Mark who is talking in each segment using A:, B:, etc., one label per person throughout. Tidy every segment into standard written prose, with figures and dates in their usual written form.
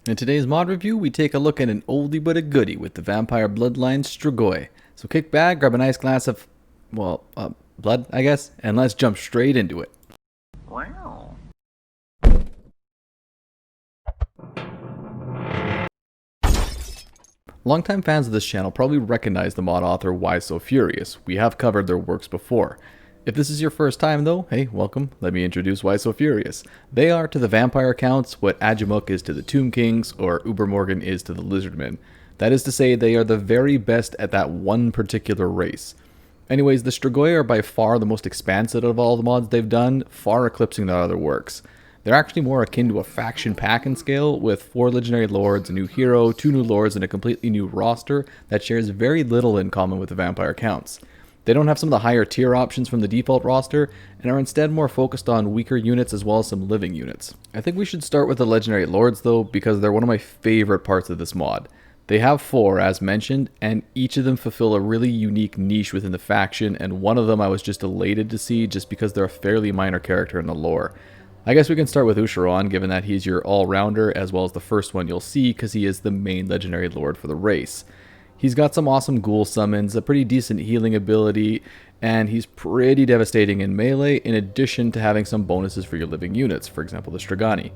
A: In today's mod review, we take a look at an oldie but a goodie with the vampire Bloodlines Strigoi. So kick back, grab a nice glass of, blood, I guess, and let's jump straight into it.
B: Wow.
A: Longtime fans of this channel probably recognize the mod author WhySoFurious. We have covered their works before. If this is your first time though, hey, welcome. Let me introduce WhySoFurious. They are to the vampire accounts what Ajamuk is to the Tomb Kings or Ubermorgan is to the Lizardmen. That is to say, they are the very best at that one particular race. Anyways, the Strigoi are by far the most expansive of all the mods they've done, far eclipsing their other works. They're actually more akin to a faction pack in scale, with 4 legendary lords, a new hero, 2 new lords, and a completely new roster that shares very little in common with the vampire counts. They don't have some of the higher tier options from the default roster, and are instead more focused on weaker units as well as some living units. I think we should start with the legendary lords though, because they're one of my favorite parts of this mod. They have 4, as mentioned, and each of them fulfill a really unique niche within the faction, and one of them I was just elated to see just because they're a fairly minor character in the lore. I guess we can start with Usher, given that he's your all-rounder, as well as the first one you'll see, because he is the main legendary lord for the race. He's got some awesome ghoul summons, a pretty decent healing ability, and he's pretty devastating in melee, in addition to having some bonuses for your living units, for example the Strigoi.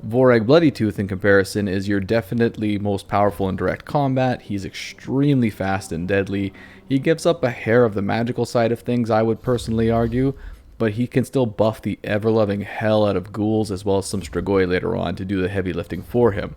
A: Vorag Bloodytooth, in comparison, is your definitely most powerful in direct combat. He's extremely fast and deadly. He gives up a hair of the magical side of things, I would personally argue, but he can still buff the ever-loving hell out of ghouls as well as some Strigoi later on to do the heavy lifting for him.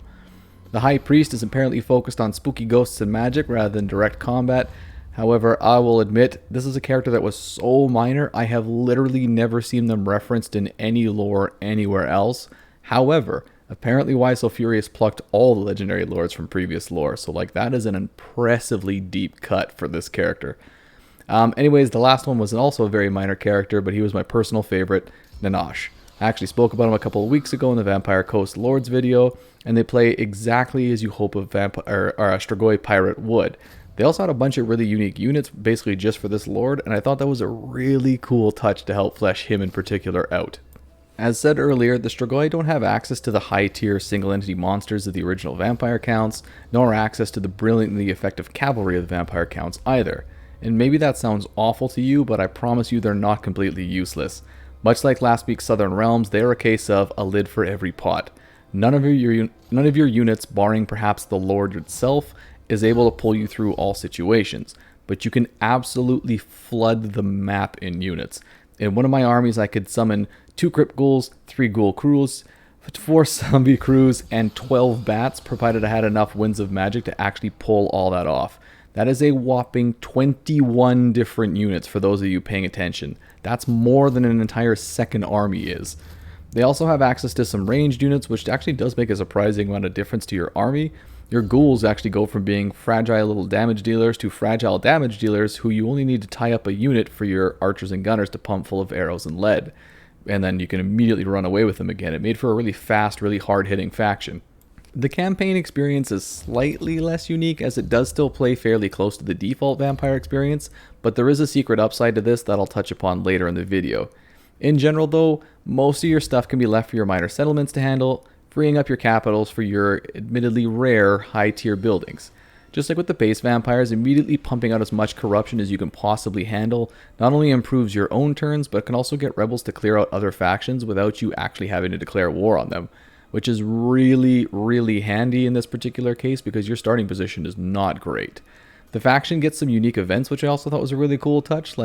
A: The High Priest is apparently focused on spooky ghosts and magic rather than direct combat. However, I will admit, this is a character that was so minor, I have literally never seen them referenced in any lore anywhere else. However, apparently WhySoFurious plucked all the legendary lords from previous lore, so that is an impressively deep cut for this character. Anyways, the last one was also a very minor character, but he was my personal favorite, Nanash. I actually spoke about him a couple of weeks ago in the Vampire Coast Lords video, and they play exactly as you hope a Strigoi pirate would. They also had a bunch of really unique units basically just for this lord, and I thought that was a really cool touch to help flesh him in particular out. As said earlier, the Strigoi don't have access to the high-tier single-entity monsters of the original vampire counts, nor access to the brilliantly effective cavalry of the vampire counts either. And maybe that sounds awful to you, but I promise you they're not completely useless. Much like last week's Southern Realms, they are a case of a lid for every pot. None of your units, barring perhaps the Lord itself, is able to pull you through all situations, but you can absolutely flood the map in units. In one of my armies, I could summon 2 Crypt Ghouls, 3 Ghoul Crews, 4 Zombie Crews, and 12 Bats, provided I had enough Winds of Magic to actually pull all that off. That is a whopping 21 different units for those of you paying attention. That's more than an entire second army is. They also have access to some ranged units, which actually does make a surprising amount of difference to your army. Your ghouls actually go from being fragile little damage dealers to fragile damage dealers who you only need to tie up a unit for your archers and gunners to pump full of arrows and lead. And then you can immediately run away with them again. It made for a really fast, really hard-hitting faction. The campaign experience is slightly less unique as it does still play fairly close to the default vampire experience, but there is a secret upside to this that I'll touch upon later in the video. In general though, most of your stuff can be left for your minor settlements to handle, freeing up your capitals for your admittedly rare high tier buildings. Just like with the base vampires, immediately pumping out as much corruption as you can possibly handle not only improves your own turns, but can also get rebels to clear out other factions without you actually having to declare war on them, which is really, really handy in this particular case because your starting position is not great. The faction gets some unique events, which I also thought was a really cool touch.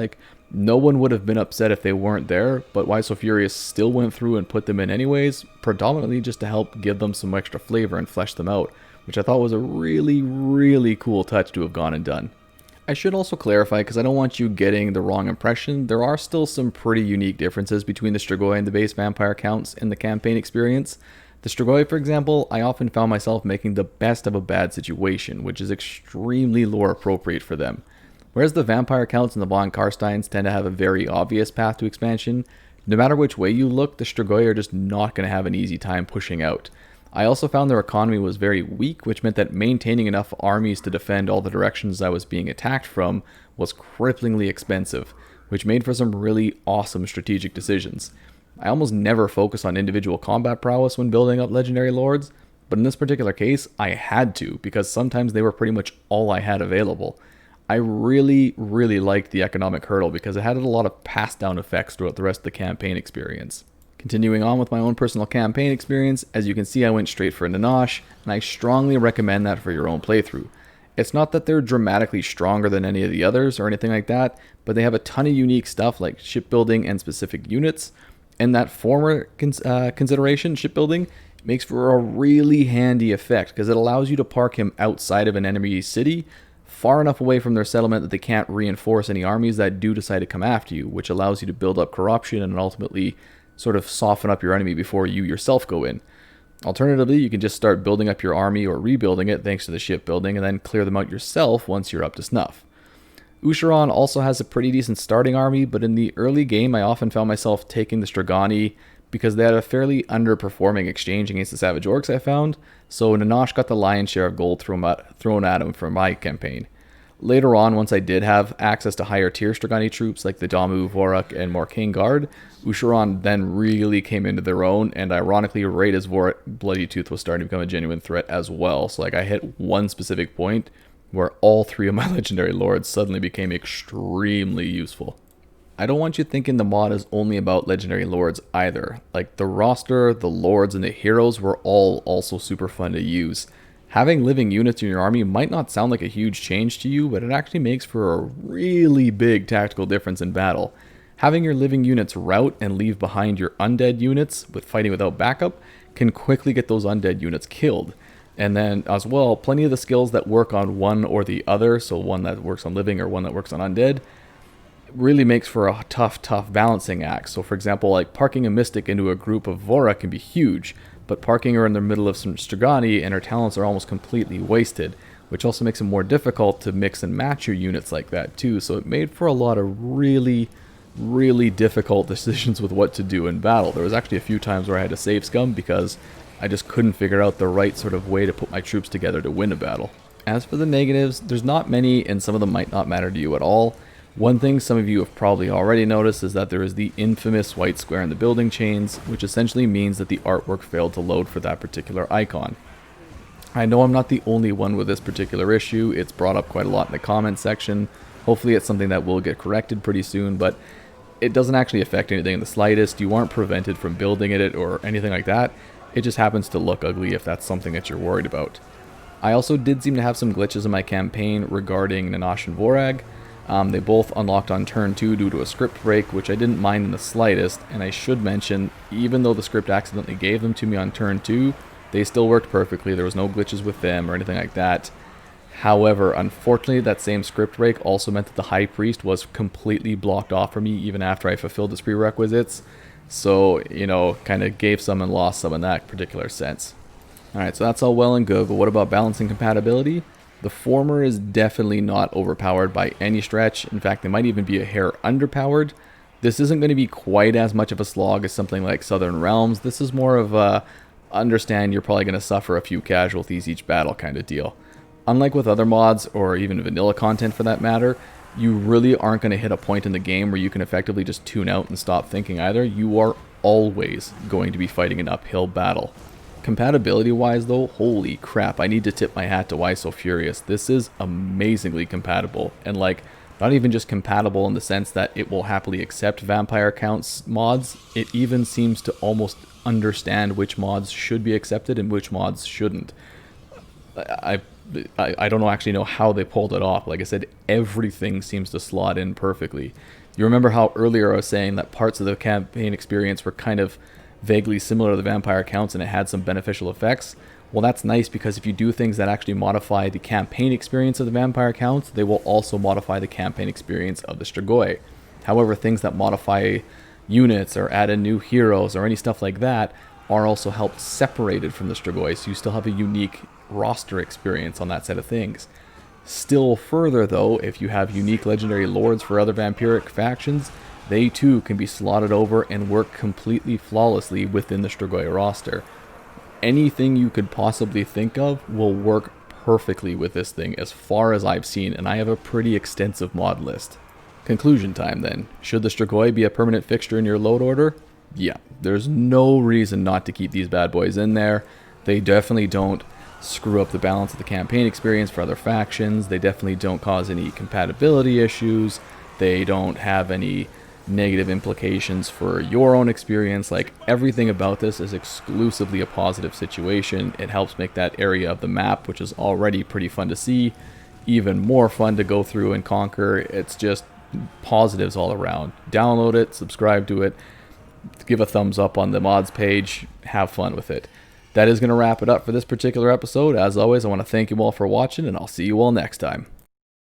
A: No one would have been upset if they weren't there, but WhySoFurious still went through and put them in anyways, predominantly just to help give them some extra flavor and flesh them out, which I thought was a really, really cool touch to have gone and done. I should also clarify, because I don't want you getting the wrong impression, there are still some pretty unique differences between the Strigoi and the base vampire counts in the campaign experience. The Strigoi, for example, I often found myself making the best of a bad situation, which is extremely lore appropriate for them. Whereas the vampire counts and the Von Karsteins tend to have a very obvious path to expansion, no matter which way you look, the Strigoi are just not going to have an easy time pushing out. I also found their economy was very weak, which meant that maintaining enough armies to defend all the directions I was being attacked from was cripplingly expensive, which made for some really awesome strategic decisions. I almost never focus on individual combat prowess when building up legendary lords, But in this particular case, I had to, because sometimes they were pretty much all I had available. I really, really liked the economic hurdle because it had a lot of pass down effects throughout the rest of the campaign experience. Continuing on with my own personal campaign experience, as you can see I went straight for Nanash, and I strongly recommend that for your own playthrough. It's not that they're dramatically stronger than any of the others or anything like that, but they have a ton of unique stuff like shipbuilding and specific units, and that former consideration, shipbuilding, makes for a really handy effect because it allows you to park him outside of an enemy city, far enough away from their settlement that they can't reinforce any armies that do decide to come after you, which allows you to build up corruption and ultimately sort of soften up your enemy before you yourself go in. Alternatively, you can just start building up your army or rebuilding it thanks to the shipbuilding and then clear them out yourself once you're up to snuff. Usher also has a pretty decent starting army, but in the early game I often found myself taking the Strigoi because they had a fairly underperforming exchange against the Savage Orcs I found, so Nanash got the lion's share of gold thrown at him for my campaign. Later on, once I did have access to higher tier Strigoi troops like the Damu, Vorak, and Morkane Guard, Usher then really came into their own, and ironically, right as Vorak Bloody Tooth was starting to become a genuine threat as well. So I hit one specific point where all three of my legendary lords suddenly became extremely useful. I don't want you thinking the mod is only about legendary lords either. Like the roster, the lords, and the heroes were all also super fun to use. Having living units in your army might not sound like a huge change to you, but it actually makes for a really big tactical difference in battle. Having your living units rout and leave behind your undead units with fighting without backup can quickly get those undead units killed. And then as well, plenty of the skills that work on one or the other, so one that works on living or one that works on undead, really makes for a tough balancing act. So for example, like parking a Mystic into a group of Vora can be huge, but parking her in the middle of some Strigoi and her talents are almost completely wasted, which also makes it more difficult to mix and match your units like that too. So it made for a lot of really difficult decisions with what to do in battle. There was actually a few times where I had to save scum because I just couldn't figure out the right sort of way to put my troops together to win a battle. As for the negatives, there's not many and some of them might not matter to you at all. One thing some of you have probably already noticed is that there is the infamous white square in the building chains, which essentially means that the artwork failed to load for that particular icon. I know I'm not the only one with this particular issue. It's brought up quite a lot in the comment section. Hopefully it's something that will get corrected pretty soon, but it doesn't actually affect anything in the slightest. You aren't prevented from building it or anything like that. It just happens to look ugly if that's something that you're worried about. I also did seem to have some glitches in my campaign regarding Nanash and Vorag. They both unlocked on turn 2 due to a script break, which I didn't mind in the slightest, and I should mention, even though the script accidentally gave them to me on turn 2, they still worked perfectly. There was no glitches with them or anything like that. However, unfortunately, that same script break also meant that the High Priest was completely blocked off for me even after I fulfilled his prerequisites. So, kind of gave some and lost some in that particular sense. Alright, so that's all well and good, but what about balancing compatibility? The former is definitely not overpowered by any stretch. In fact, they might even be a hair underpowered. This isn't going to be quite as much of a slog as something like Southern Realms. This is more of a understand you're probably going to suffer a few casualties each battle kind of deal. Unlike with other mods, or even vanilla content for that matter, you really aren't going to hit a point in the game where you can effectively just tune out and stop thinking either. You are always going to be fighting an uphill battle. Compatibility wise though, holy crap, I need to tip my hat to WhySoFurious. This is amazingly compatible, and not even just compatible in the sense that it will happily accept vampire counts mods, it even seems to almost understand which mods should be accepted and which mods shouldn't. I don't actually know how they pulled it off. Like I said, everything seems to slot in perfectly. You remember how earlier I was saying that parts of the campaign experience were kind of vaguely similar to the vampire counts and it had some beneficial effects? Well, that's nice because if you do things that actually modify the campaign experience of the vampire counts, they will also modify the campaign experience of the Strigoi. However, things that modify units or add in new heroes or any stuff like that are also helped separated from the Strigoi, so you still have a unique roster experience on that set of things. Still further though, if you have unique legendary lords for other vampiric factions, they too can be slotted over and work completely flawlessly within the Strigoi roster. Anything you could possibly think of will work perfectly with this thing as far as I've seen, and I have a pretty extensive mod list. Conclusion time then. Should the Strigoi be a permanent fixture in your load order? Yeah, there's no reason not to keep these bad boys in there. They definitely don't screw up the balance of the campaign experience for other factions. They definitely don't cause any compatibility issues. They don't have any negative implications for your own experience. Like, everything about this is exclusively a positive situation. It helps make that area of the map, which is already pretty fun to see, even more fun to go through and conquer. It's just positives all around. Download it, subscribe to it, give a thumbs up on the mods page, have fun with it. That is going to wrap it up for this particular episode. As always, I want to thank you all for watching, and I'll see you all next time.